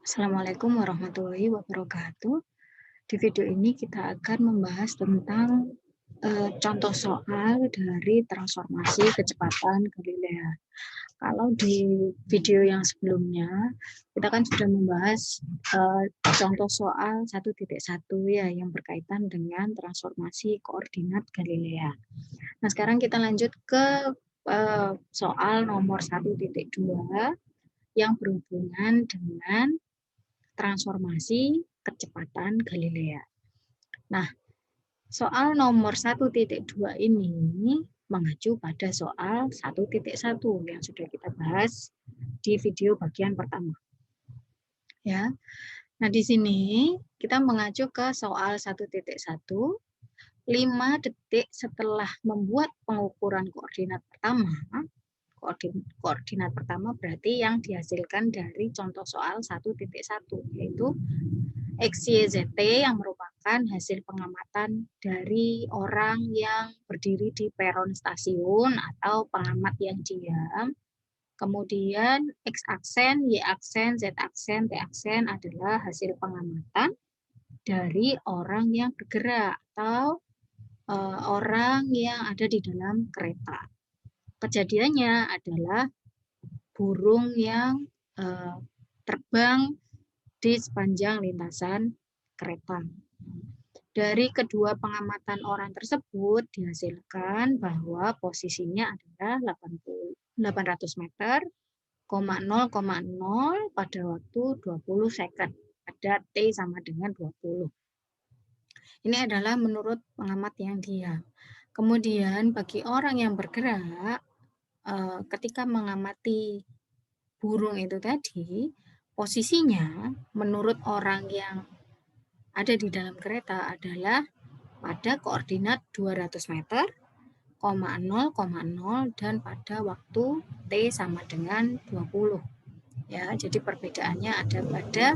Assalamualaikum warahmatullahi wabarakatuh. Di video ini kita akan membahas tentang contoh soal dari transformasi kecepatan Galilea. Kalau di video yang sebelumnya, kita kan sudah membahas contoh soal 1.1 ya, yang berkaitan dengan transformasi koordinat Galilea. Nah, sekarang kita lanjut ke soal nomor 1.2 yang berhubungan dengan transformasi kecepatan Galilea. Nah, soal nomor 1.2 ini mengacu pada soal 1.1 yang sudah kita bahas di video bagian pertama. Ya. Nah, di sini kita mengacu ke soal 1.1, 5 detik setelah membuat pengukuran koordinat pertama. Koordinat pertama berarti yang dihasilkan dari contoh soal 1.1, yaitu XYZT yang merupakan hasil pengamatan dari orang yang berdiri di peron stasiun atau pengamat yang diam. Kemudian X aksen, Y aksen, Z aksen, T aksen adalah hasil pengamatan dari orang yang bergerak atau orang yang ada di dalam kereta. Kejadiannya adalah burung yang terbang di sepanjang lintasan kereta. Dari kedua pengamatan orang tersebut dihasilkan bahwa posisinya adalah 800 meter, 0,0 pada waktu 20 second. Ada T sama dengan 20. Ini adalah menurut pengamat yang diam. Kemudian bagi orang yang bergerak, ketika mengamati burung itu tadi, posisinya menurut orang yang ada di dalam kereta adalah pada koordinat 200 meter, 0,0, dan pada waktu T sama dengan 20. Ya, jadi perbedaannya ada pada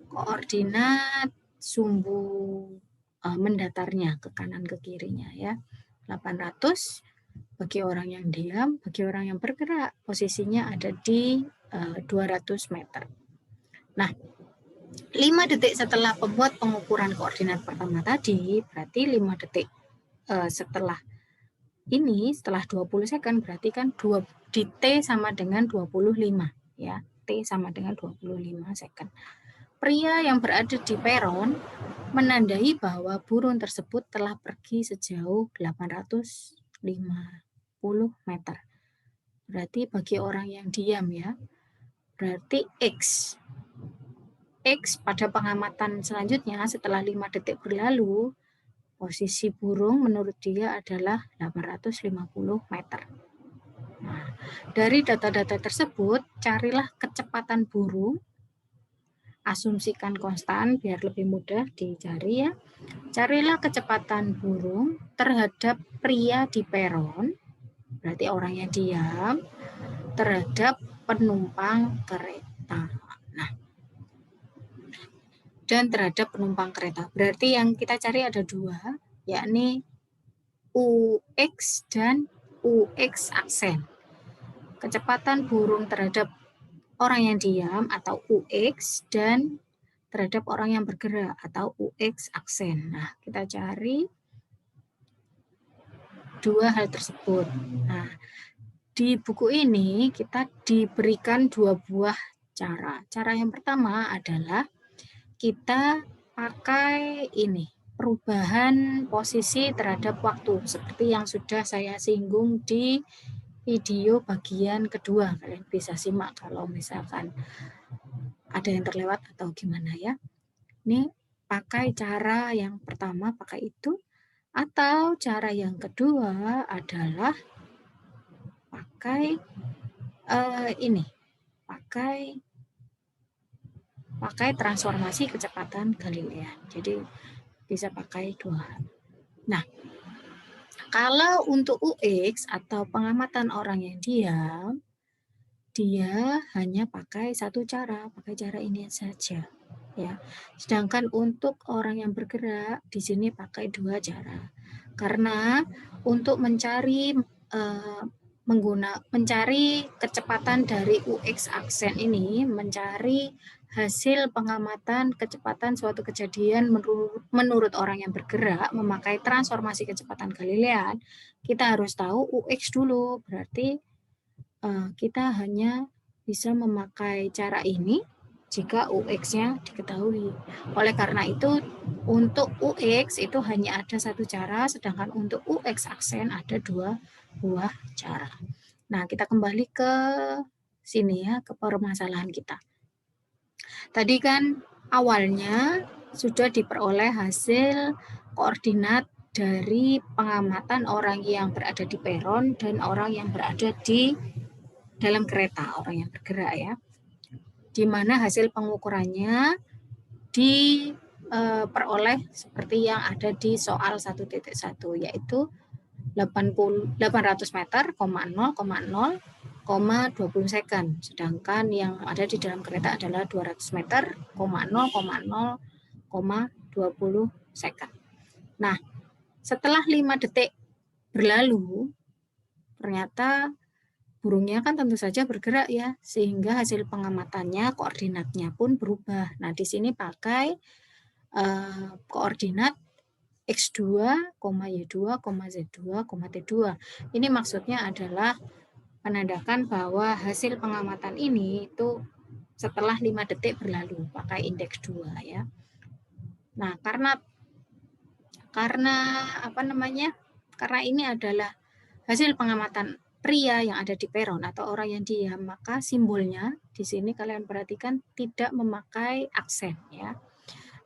koordinat sumbu mendatarnya ke kanan ke kirinya ya. 800 bagi orang yang diam, bagi orang yang bergerak posisinya ada di 200 meter. Nah, 5 detik setelah pembuat pengukuran koordinat pertama tadi, berarti 5 detik setelah ini, setelah 20 second, berarti kan di T sama dengan 25. Ya, T sama dengan 25 second. Pria yang berada di peron menandai bahwa burung tersebut telah pergi sejauh 850 meter. Berarti bagi orang yang diam ya, berarti X pada pengamatan selanjutnya setelah 5 detik berlalu, posisi burung menurut dia adalah 850 meter. Nah, dari data-data tersebut, carilah kecepatan burung, asumsikan konstan biar lebih mudah dicari ya. Carilah kecepatan burung terhadap pria di peron, berarti orang yang diam, terhadap penumpang kereta. Nah, dan terhadap penumpang kereta. Berarti yang kita cari ada dua, yakni UX dan UX aksen. Kecepatan burung terhadap orang yang diam atau UX dan terhadap orang yang bergerak atau UX aksen. Nah, kita cari dua hal tersebut. Nah, di buku ini kita diberikan dua buah cara. Cara yang pertama adalah kita pakai ini, perubahan posisi terhadap waktu, seperti yang sudah saya singgung di video bagian kedua. Kalian bisa simak kalau misalkan ada yang terlewat atau gimana ya. Ini pakai cara yang pertama, pakai itu. Atau cara yang kedua adalah pakai ini, pakai transformasi kecepatan Galilea. Jadi bisa pakai dua. Nah, kalau untuk UX atau pengamatan orang yang diam, dia hanya pakai satu cara, pakai cara ini saja. Ya. Sedangkan untuk orang yang bergerak di sini pakai dua cara. Karena untuk mencari mencari kecepatan dari UX aksen ini, mencari hasil pengamatan kecepatan suatu kejadian menurut orang yang bergerak memakai transformasi kecepatan Galilean, kita harus tahu UX dulu. Berarti kita hanya bisa memakai cara ini jika UX-nya diketahui. Oleh karena itu, untuk UX itu hanya ada satu cara, sedangkan untuk UX aksen ada 2 buah cara. Nah, kita kembali ke sini ya, ke permasalahan kita. Tadi kan awalnya sudah diperoleh hasil koordinat dari pengamatan orang yang berada di peron dan orang yang berada di dalam kereta, orang yang bergerak ya. Di mana hasil pengukurannya diperoleh seperti yang ada di soal 1.1, yaitu 800 meter, 0,20 second. Sedangkan yang ada di dalam kereta adalah 200 meter, 0,20 second. Nah, setelah 5 detik berlalu, ternyata burungnya kan tentu saja bergerak ya, sehingga hasil pengamatannya, koordinatnya pun berubah. Nah, di sini pakai koordinat X2, Y2, Z2, T2. Ini maksudnya adalah menandakan bahwa hasil pengamatan ini itu setelah 5 detik berlalu, pakai indeks 2 ya. Nah, karena ini adalah hasil pengamatan pria yang ada di peron atau orang yang diam, maka simbolnya di sini kalian perhatikan tidak memakai aksen ya.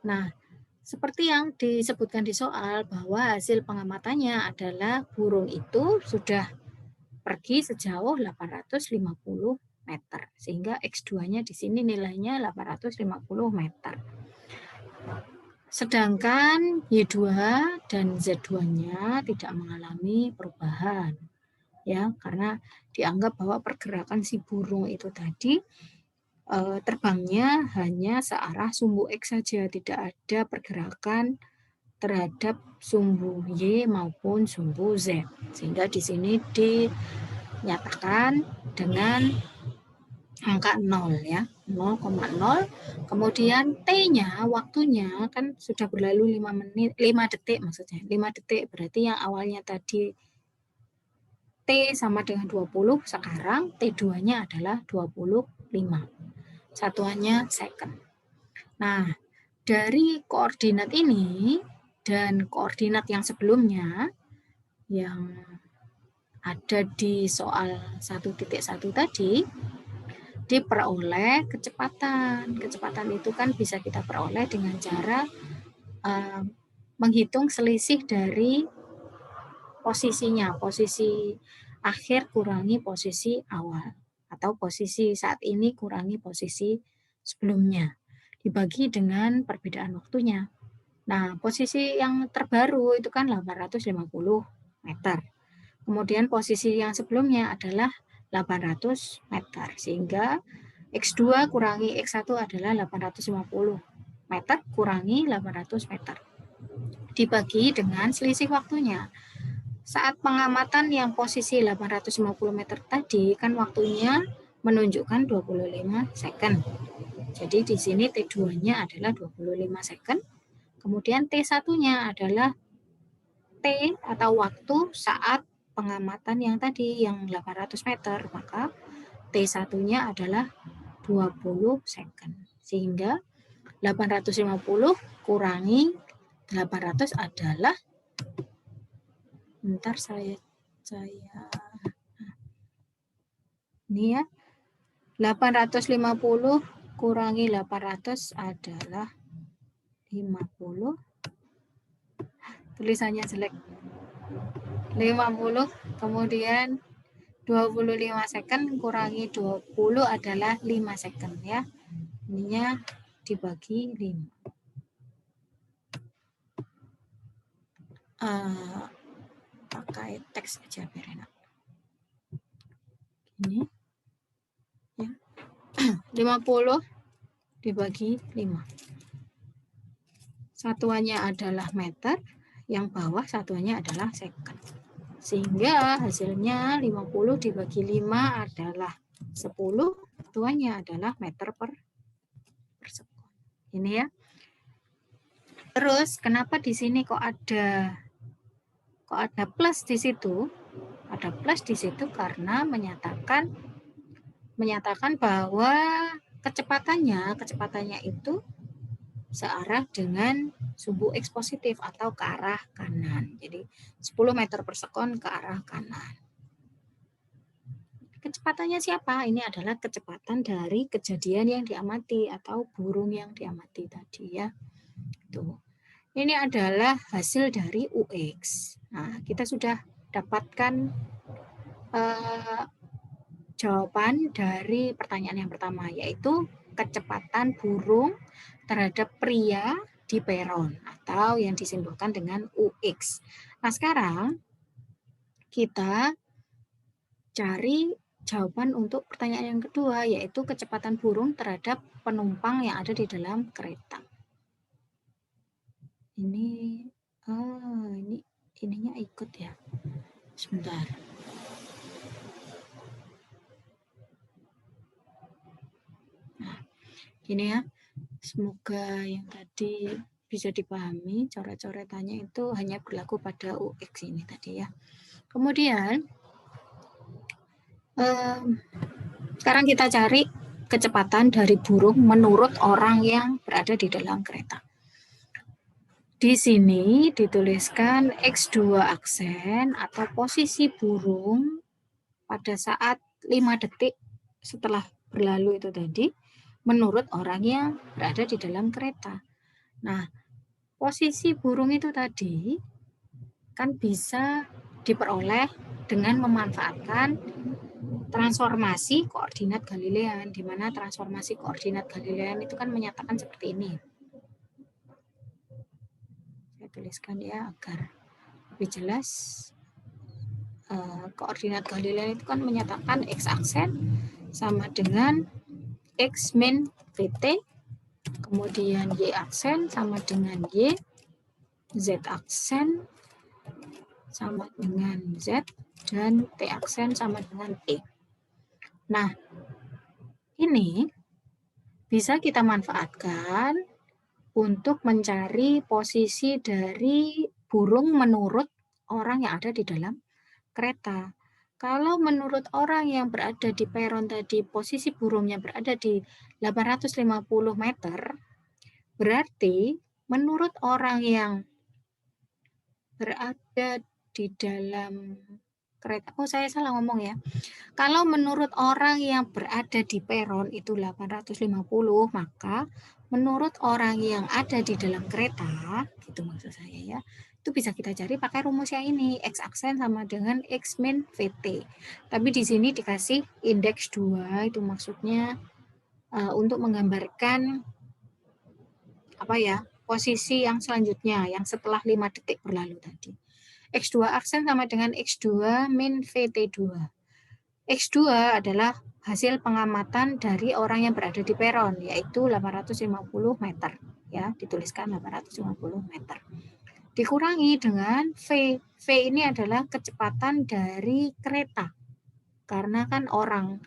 Nah, seperti yang disebutkan di soal bahwa hasil pengamatannya adalah burung itu sudah pergi sejauh 850 meter, sehingga X2-nya di sini nilainya 850 meter. Sedangkan Y2 dan Z2-nya tidak mengalami perubahan. Ya, karena dianggap bahwa pergerakan si burung itu tadi terbangnya hanya searah sumbu X saja, tidak ada pergerakan terhadap sumbu Y maupun sumbu Z. Sehingga di sini dinyatakan dengan angka 0 ya, 0,0. Kemudian T-nya waktunya kan sudah berlalu 5 detik maksudnya. 5 detik berarti yang awalnya tadi T sama dengan 20, sekarang T2-nya adalah 25. Satuannya second. Nah, dari koordinat ini dan koordinat yang sebelumnya yang ada di soal 1.1 tadi, diperoleh kecepatan. Kecepatan itu kan bisa kita peroleh dengan cara menghitung selisih dari posisinya, posisi akhir kurangi posisi awal, atau posisi saat ini kurangi posisi sebelumnya, dibagi dengan perbedaan waktunya. Nah, posisi yang terbaru itu kan 850 meter. Kemudian posisi yang sebelumnya adalah 800 meter, sehingga X2 kurangi X1 adalah 850 meter kurangi 800 meter. Dibagi dengan selisih waktunya. Saat pengamatan yang posisi 850 meter tadi kan waktunya menunjukkan 25 second. Jadi di sini T2-nya adalah 25 second. Kemudian T1-nya adalah T atau waktu saat pengamatan yang tadi yang 800 meter, maka T1-nya adalah 20 second. Sehingga 850 kurangi 800 adalah ini ya, 850 kurangi 800 adalah 50, tulisannya jelek, 50, kemudian 25 second kurangi 20 adalah 5 second ya, ininya dibagi 5. Pakai teks aja biar enak. Ini ya. 50 dibagi 5. Satuannya adalah meter, yang bawah satuannya adalah second. Sehingga hasilnya 50 dibagi 5 adalah 10, satuannya adalah meter per Ini ya. Terus kenapa di sini kok ada plus di situ? Ada plus di situ karena menyatakan bahwa kecepatannya itu searah dengan sumbu X positif atau ke arah kanan. Jadi 10 meter per sekon ke arah kanan. Kecepatannya siapa? Ini adalah kecepatan dari kejadian yang diamati atau burung yang diamati tadi ya. Tuh. Ini adalah hasil dari UX. Nah, kita sudah dapatkan jawaban dari pertanyaan yang pertama, yaitu kecepatan burung terhadap pria di peron atau yang disimbolkan dengan UX. Nah, sekarang kita cari jawaban untuk pertanyaan yang kedua, yaitu kecepatan burung terhadap penumpang yang ada di dalam kereta. Ini ininya ikut ya. Sebentar. Nah, gini ya. Semoga yang tadi bisa dipahami, coret-coretannya itu hanya berlaku pada UX ini tadi ya. Kemudian sekarang kita cari kecepatan dari burung menurut orang yang berada di dalam kereta. Di sini dituliskan X2 aksen atau posisi burung pada saat 5 detik setelah berlalu itu tadi menurut orang yang berada di dalam kereta. Nah, posisi burung itu tadi kan bisa diperoleh dengan memanfaatkan transformasi koordinat Galilean, di mana transformasi koordinat Galilean itu kan menyatakan seperti ini. Saya tuliskan ya agar lebih jelas. Koordinat Galilean itu kan menyatakan X aksen sama dengan X min VT, kemudian Y aksen sama dengan Y, Z aksen sama dengan Z, dan T aksen sama dengan E. Nah, ini bisa kita manfaatkan untuk mencari posisi dari burung menurut orang yang ada di dalam kereta. Kalau menurut orang yang berada di peron tadi, posisi burungnya berada di 850 meter, berarti menurut orang yang berada di dalam kereta, saya salah ngomong ya. Kalau menurut orang yang berada di peron itu 850, maka menurut orang yang ada di dalam kereta, gitu maksud saya ya, itu bisa kita cari pakai rumus yang ini, X aksen sama dengan X min VT. Tapi di sini dikasih indeks 2, itu maksudnya untuk menggambarkan apa ya, posisi yang selanjutnya, yang setelah 5 detik berlalu tadi. X2 aksen sama dengan X2 min VT2. X2 adalah hasil pengamatan dari orang yang berada di peron, yaitu 850 meter. Ya, dituliskan 850 meter. Dikurangi dengan V. V ini adalah kecepatan dari kereta. Karena kan orang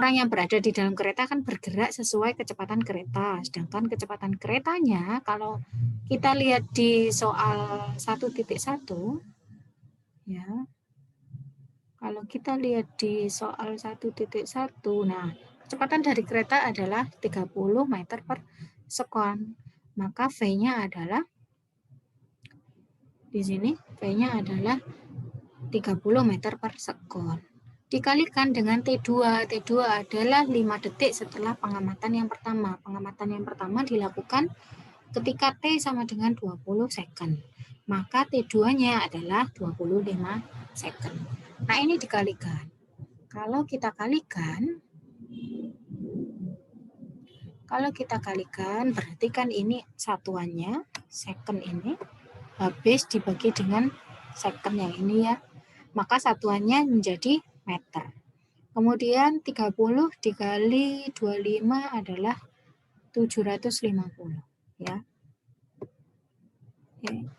yang berada di dalam kereta kan bergerak sesuai kecepatan kereta. Sedangkan kecepatan keretanya, kalau kita lihat di soal 1.1, ya, kalau kita lihat di soal 1.1, nah kecepatan dari kereta adalah 30 meter per sekon. Maka V-nya adalah, di sini V-nya adalah 30 meter per sekon. Dikalikan dengan T2. T2 adalah 5 detik setelah pengamatan yang pertama. Pengamatan yang pertama dilakukan ketika T sama dengan 20 second. Maka T2-nya adalah 25 second. Nah, ini dikalikan. Kalau kita kalikan, berarti kan ini satuannya, second ini, habis dibagi dengan second yang ini ya. Maka satuannya menjadi meter. Kemudian 30 dikali 25 adalah 750. Ya. Oke.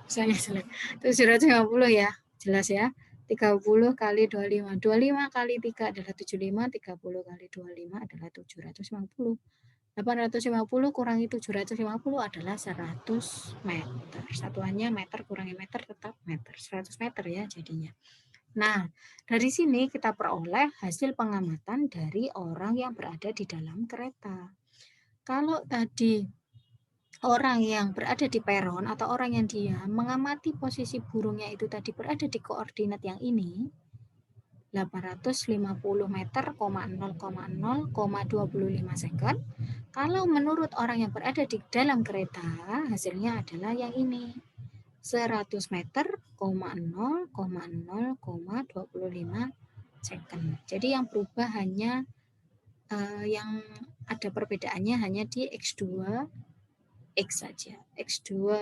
Saya 750 ya, jelas ya. 30 kali 25. 25 kali 3 adalah 75, 30 kali 25 adalah 750. 850 kurangi 750 adalah 100 meter. Satuannya meter kurangi meter tetap meter. 100 meter ya jadinya. Nah, dari sini kita peroleh hasil pengamatan dari orang yang berada di dalam kereta. Kalau tadi orang yang berada di peron atau orang yang diam mengamati posisi burungnya itu tadi berada di koordinat yang ini, 850 meter, 0,0,25 second. Kalau menurut orang yang berada di dalam kereta, hasilnya adalah yang ini. 100 meter, 0,0,25 second. Jadi yang berubah hanya yang ada perbedaannya hanya di X2 X saja. X2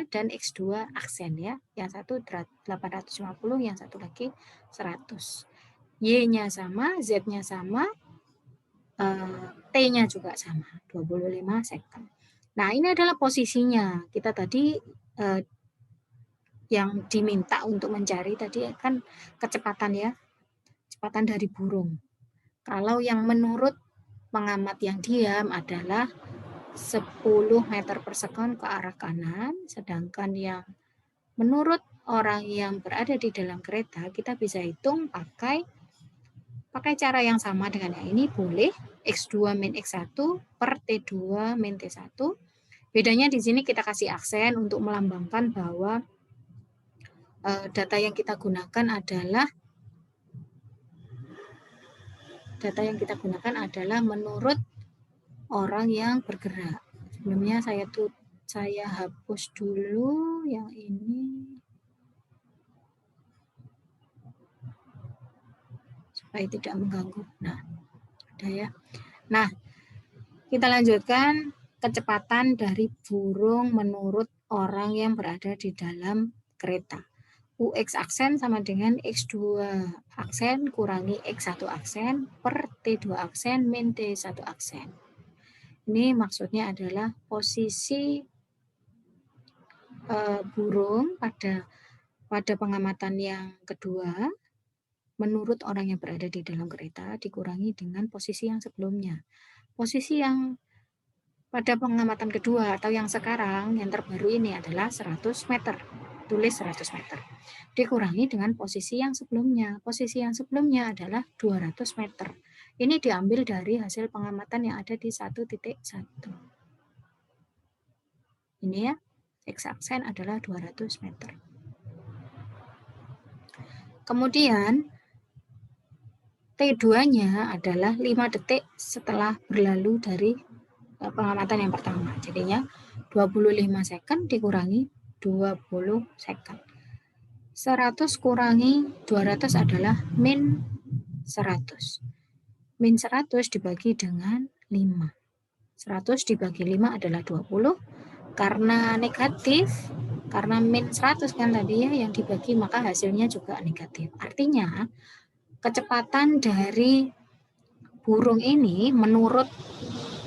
dan X2 aksen ya. Yang satu 850, yang satu lagi 100. Y-nya sama, Z-nya sama, T-nya juga sama, 25 second. Nah, ini adalah posisinya. Kita tadi yang diminta untuk mencari tadi kan kecepatan ya, kecepatan dari burung. Kalau yang menurut pengamat yang diam adalah 10 meter per second ke arah kanan, sedangkan yang menurut orang yang berada di dalam kereta, kita bisa hitung pakai cara yang sama dengan yang ini, boleh X2 min X1 per T2 min T1. Bedanya di sini kita kasih aksen untuk melambangkan bahwa data yang kita gunakan adalah menurut orang yang bergerak. Sebelumnya saya hapus dulu yang ini supaya tidak mengganggu. Nah, ada ya. Nah, kita lanjutkan kecepatan dari burung menurut orang yang berada di dalam kereta. UX aksen sama dengan X2 aksen kurangi X1 aksen per T2 aksen min T1 aksen. Ini maksudnya adalah posisi burung pada pengamatan yang kedua menurut orang yang berada di dalam kereta dikurangi dengan posisi yang sebelumnya. Posisi yang pada pengamatan kedua atau yang sekarang yang terbaru ini adalah 100 meter. Tulis 100 meter. Dikurangi dengan posisi yang sebelumnya. Posisi yang sebelumnya adalah 200 meter. Ini diambil dari hasil pengamatan yang ada di 1.1. Ini ya, X aksen adalah 200 meter. Kemudian T2-nya adalah 5 detik setelah berlalu dari pengamatan yang pertama. Jadinya 25 second dikurangi 20 second. 100 kurangi 200 adalah min 100. Min 100 dibagi dengan 5. 100 dibagi 5 adalah 20. Karena negatif, karena min 100 kan tadi ya yang dibagi, maka hasilnya juga negatif. Artinya kecepatan dari burung ini menurut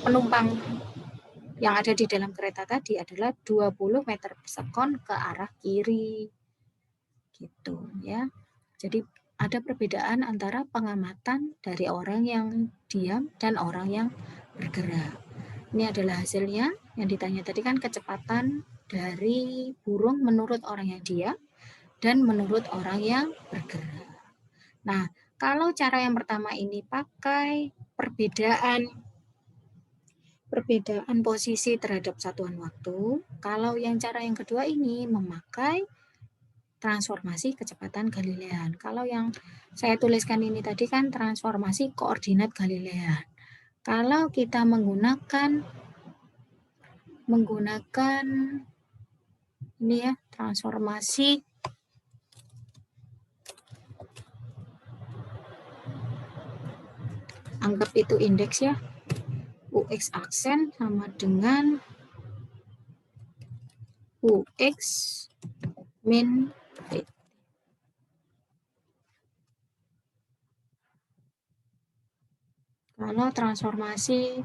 penumpang yang ada di dalam kereta tadi adalah 20 meter per second ke arah kiri. Gitu ya. Jadi ada perbedaan antara pengamatan dari orang yang diam dan orang yang bergerak. Ini adalah hasilnya yang ditanya tadi kan kecepatan dari burung menurut orang yang diam dan menurut orang yang bergerak. Nah, kalau cara yang pertama ini pakai perbedaan posisi terhadap satuan waktu, kalau yang cara yang kedua ini memakai transformasi kecepatan Galilean. Kalau yang saya tuliskan ini tadi kan transformasi koordinat Galilean. Kalau kita menggunakan ini ya, transformasi anggap itu indeks ya. UX aksen sama dengan UX min T. Kalau transformasi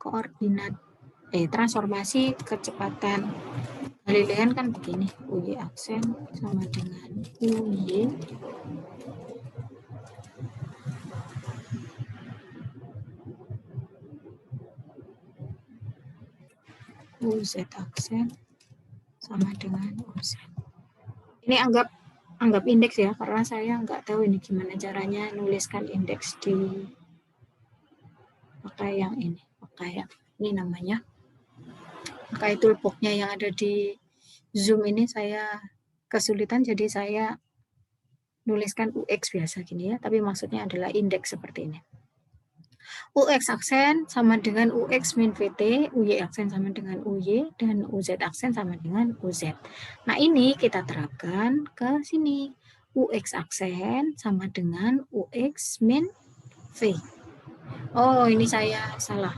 koordinat transformasi kecepatan Galilean kan begini, UY aksen sama dengan UY UZ aksen sama dengan UZ. Ini anggap indeks ya, karena saya nggak tahu ini gimana caranya nuliskan indeks di pakai yang ini, pakai yang ini namanya. Pakai toolbox-nya yang ada di Zoom ini saya kesulitan, jadi saya nuliskan UX biasa gini ya, tapi maksudnya adalah indeks seperti ini. UX aksen sama dengan UX min VT, UY aksen sama dengan UY, dan UZ aksen sama dengan UZ. Nah ini kita terapkan ke sini. UX aksen sama dengan UX min V. Oh ini saya salah.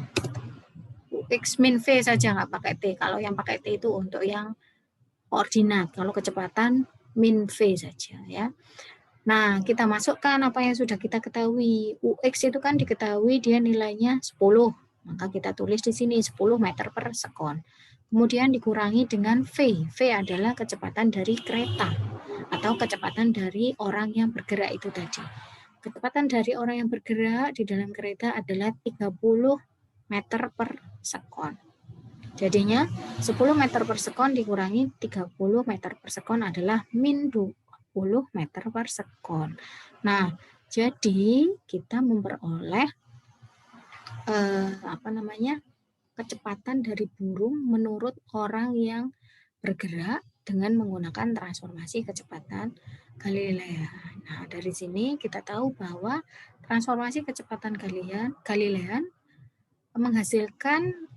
UX min V saja nggak pakai T. Kalau yang pakai T itu untuk yang koordinat. Kalau kecepatan min V saja ya. Nah, kita masukkan apa yang sudah kita ketahui. UX itu kan diketahui dia nilainya 10. Maka kita tulis di sini 10 meter per sekon. Kemudian dikurangi dengan V. V adalah kecepatan dari kereta atau kecepatan dari orang yang bergerak itu tadi. Kecepatan dari orang yang bergerak di dalam kereta adalah 30 meter per sekon. Jadinya 10 meter per sekon dikurangi 30 meter per sekon adalah min 20 meter per sekon. Nah, jadi kita memperoleh kecepatan dari burung menurut orang yang bergerak dengan menggunakan transformasi kecepatan Galilea. Nah, dari sini kita tahu bahwa transformasi kecepatan Galilean menghasilkan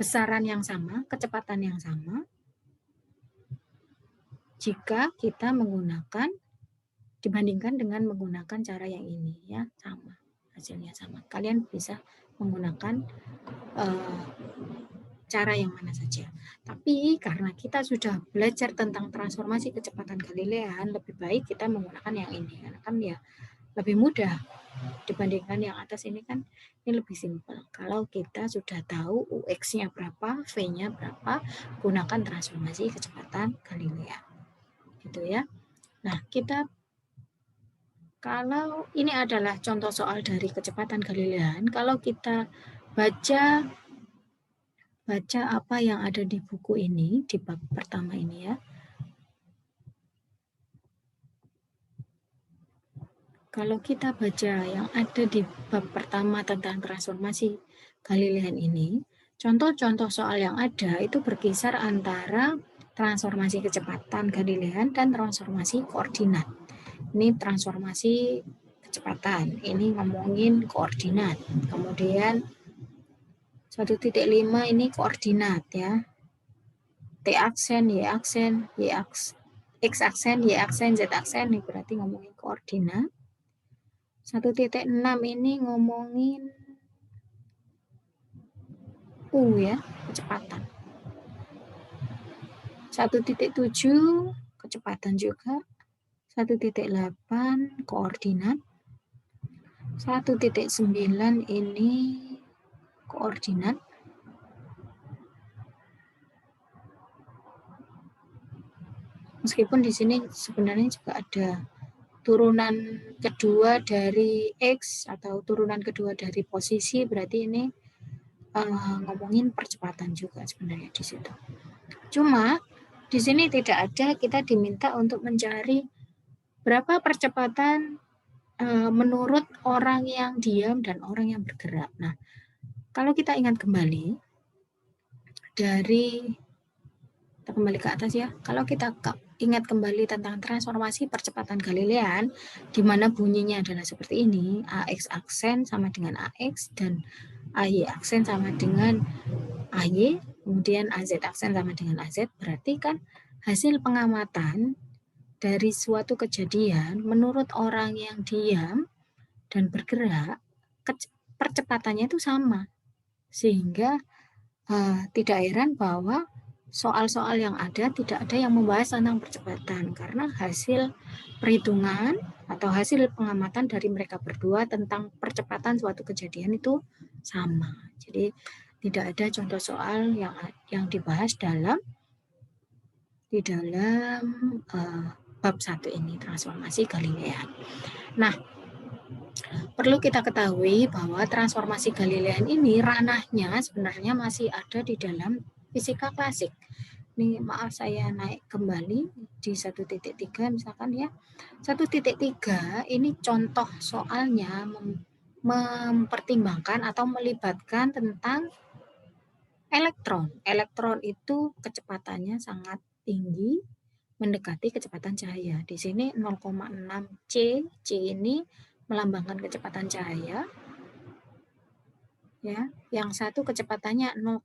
besaran yang sama, kecepatan yang sama jika kita menggunakan dibandingkan dengan menggunakan cara yang ini ya, sama, hasilnya sama. Kalian bisa menggunakan cara yang mana saja. Tapi karena kita sudah belajar tentang transformasi kecepatan Galilean, lebih baik kita menggunakan yang ini karena kan ya lebih mudah dibandingkan yang atas ini kan ini lebih simpel. Kalau kita sudah tahu UX-nya berapa, V-nya berapa, gunakan transformasi kecepatan Galilea. Gitu ya. Nah, kalau ini adalah contoh soal dari kecepatan Galilean, kalau kita baca apa yang ada di buku ini, di bab pertama ini ya. Kalau kita baca yang ada di bab pertama tentang transformasi Galilean ini, contoh-contoh soal yang ada itu berkisar antara transformasi kecepatan Galilean dan transformasi koordinat. Ini transformasi kecepatan, ini ngomongin koordinat. Kemudian 1.5 ini koordinat ya. T aksen, Y aksen, X aksen, Y aksen, Z aksen, ini berarti ngomongin koordinat. 1.6 ini ngomongin U ya, kecepatan. 1.7 kecepatan juga. 1.8 koordinat. 1.9 ini koordinat. Meskipun di sini sebenarnya juga ada turunan kedua dari X atau turunan kedua dari posisi, berarti ini ngomongin percepatan juga sebenarnya di situ. Cuma di sini tidak ada, kita diminta untuk mencari berapa percepatan menurut orang yang diam dan orang yang bergerak. Nah, kalau kita ingat kembali dari kita kembali ke atas ya. Kalau kita ingat kembali tentang transformasi percepatan Galilean, di mana bunyinya adalah seperti ini, AX aksen sama dengan AX dan AY aksen sama dengan AY, kemudian AZ aksen sama dengan AZ, berarti kan hasil pengamatan dari suatu kejadian menurut orang yang diam dan bergerak, percepatannya itu sama. Sehingga tidak heran bahwa soal-soal yang ada tidak ada yang membahas tentang percepatan karena hasil perhitungan atau hasil pengamatan dari mereka berdua tentang percepatan suatu kejadian itu sama. Jadi Tidak ada contoh soal yang dibahas di dalam bab 1 ini, transformasi Galilean. Nah, perlu kita ketahui bahwa transformasi Galilean ini ranahnya sebenarnya masih ada di dalam fisika klasik. Ini maaf saya naik kembali di 1.3 misalkan ya. 1.3 ini contoh soalnya mempertimbangkan atau melibatkan tentang elektron. Elektron itu kecepatannya sangat tinggi, mendekati kecepatan cahaya. Di sini 0,6 C, C ini melambangkan kecepatan cahaya. Ya, yang satu kecepatannya 0,6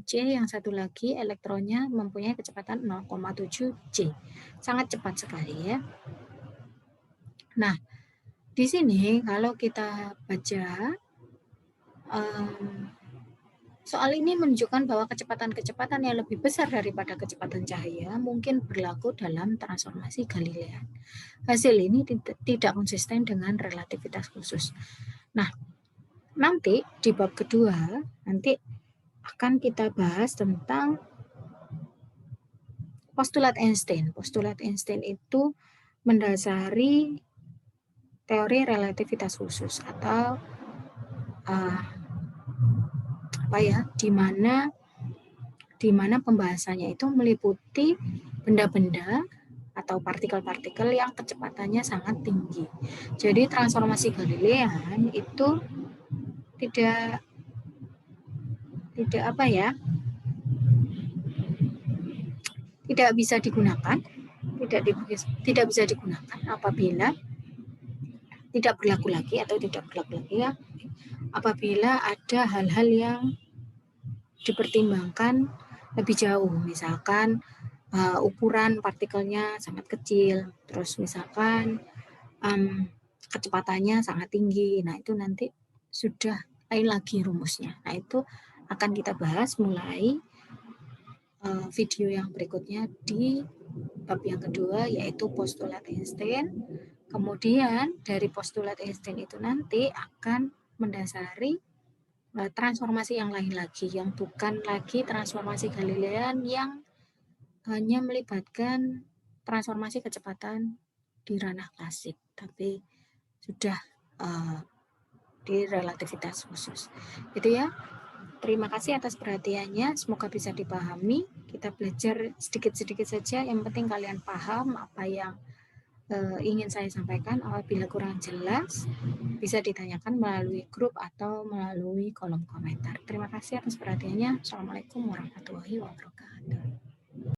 C, yang satu lagi elektronnya mempunyai kecepatan 0,7 C. Sangat cepat sekali ya. Nah, di sini kalau kita baca soal ini menunjukkan bahwa kecepatan-kecepatan yang lebih besar daripada kecepatan cahaya mungkin berlaku dalam transformasi Galilean. Hasil ini tidak konsisten dengan relativitas khusus. Nah, nanti di bab kedua, nanti akan kita bahas tentang postulat Einstein. Postulat Einstein itu mendasari teori relativitas khusus atau di mana pembahasannya itu meliputi benda-benda atau partikel-partikel yang kecepatannya sangat tinggi. Jadi transformasi Galilean itu tidak bisa digunakan, tidak bisa digunakan apabila tidak berlaku lagi ya, apabila ada hal-hal yang dipertimbangkan lebih jauh, misalkan ukuran partikelnya sangat kecil, terus misalkan kecepatannya sangat tinggi. Nah, itu nanti sudah lain lagi rumusnya. Nah, itu akan kita bahas mulai video yang berikutnya di bab yang kedua, yaitu postulat Einstein. Kemudian dari postulat Einstein itu nanti akan mendasari transformasi yang lain lagi, yang bukan lagi transformasi Galilean yang hanya melibatkan transformasi kecepatan di ranah klasik, tapi sudah di relativitas khusus. Itu ya. Terima kasih atas perhatiannya, semoga bisa dipahami. Kita belajar sedikit-sedikit saja, yang penting kalian paham apa yang ingin saya sampaikan. Apabila kurang jelas, bisa ditanyakan melalui grup atau melalui kolom komentar. Terima kasih atas perhatiannya. Assalamualaikum warahmatullahi wabarakatuh.